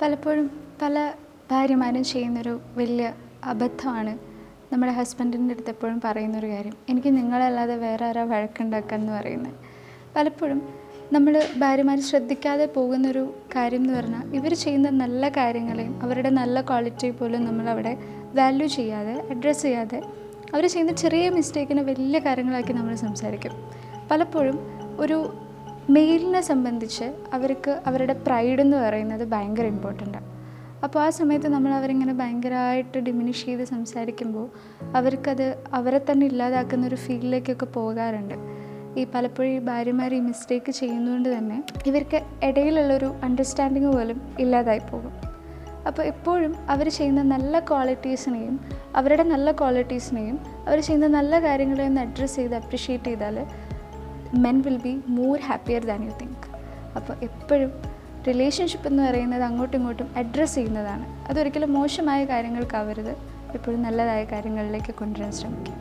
പലപ്പോഴും പല ഭാര്യമാരും ചെയ്യുന്നൊരു വലിയ അബദ്ധമാണ് നമ്മുടെ ഹസ്ബൻഡിൻ്റെ അടുത്ത് എപ്പോഴും പറയുന്നൊരു കാര്യം, എനിക്ക് നിങ്ങളല്ലാതെ വേറെ ആരാ വഴക്കുണ്ടാക്കുക എന്ന് പറയുന്നത്. പലപ്പോഴും നമ്മൾ ഭാര്യമാർ ശ്രദ്ധിക്കാതെ പോകുന്നൊരു കാര്യം എന്ന് പറഞ്ഞാൽ, ഇവർ ചെയ്യുന്ന നല്ല കാര്യങ്ങളെയും അവരുടെ നല്ല ക്വാളിറ്റി പോലും നമ്മളവിടെ വാല്യൂ ചെയ്യാതെ, അഡ്രസ്സ് ചെയ്യാതെ, അവർ ചെയ്യുന്ന ചെറിയ മിസ്റ്റേക്കിനെ വലിയ കാര്യങ്ങളാക്കി നമ്മൾ സംസാരിക്കും. പലപ്പോഴും ഒരു മെയിലിനെ സംബന്ധിച്ച് അവർക്ക് അവരുടെ പ്രൈഡ് എന്ന് പറയുന്നത് ഭയങ്കര ഇമ്പോർട്ടൻ്റാണ്. അപ്പോൾ ആ സമയത്ത് നമ്മൾ അവരിങ്ങനെ ഭയങ്കരമായിട്ട് ഡിമിനിഷ് ചെയ്ത് സംസാരിക്കുമ്പോൾ അവർക്കത് അവരെ തന്നെ ഇല്ലാതാക്കുന്നൊരു ഫീലിലേക്കൊക്കെ പോകാറുണ്ട്. പലപ്പോഴും ഈ ഭാര്യമാർ ഈ മിസ്റ്റേക്ക് ചെയ്യുന്നതുകൊണ്ട് തന്നെ ഇവർക്ക് ഇടയിലുള്ളൊരു അണ്ടർസ്റ്റാൻഡിങ് പോലും ഇല്ലാതായി പോകും. അപ്പോൾ എപ്പോഴും അവർ ചെയ്യുന്ന നല്ല ക്വാളിറ്റീസിനെയും അവരുടെ നല്ല ക്വാളിറ്റീസിനെയും അവർ ചെയ്യുന്ന നല്ല കാര്യങ്ങളെയും അഡ്രസ്സ് ചെയ്ത് അപ്രിഷ്യേറ്റ് ചെയ്താൽ men will be more happier than you think. അപ്പോൾ എപ്പോഴും റിലേഷൻഷിപ്പ് എന്ന് പറയുന്നത് അങ്ങോട്ടും ഇങ്ങോട്ടും അഡ്രസ്സ് ചെയ്യുന്നതാണ്. അതൊരിക്കലും മോശമായ കാര്യങ്ങൾക്കാവരുത്, എപ്പോഴും നല്ലതായ കാര്യങ്ങളിലേക്ക് കൊണ്ടുവരാൻ ശ്രമിക്കുക.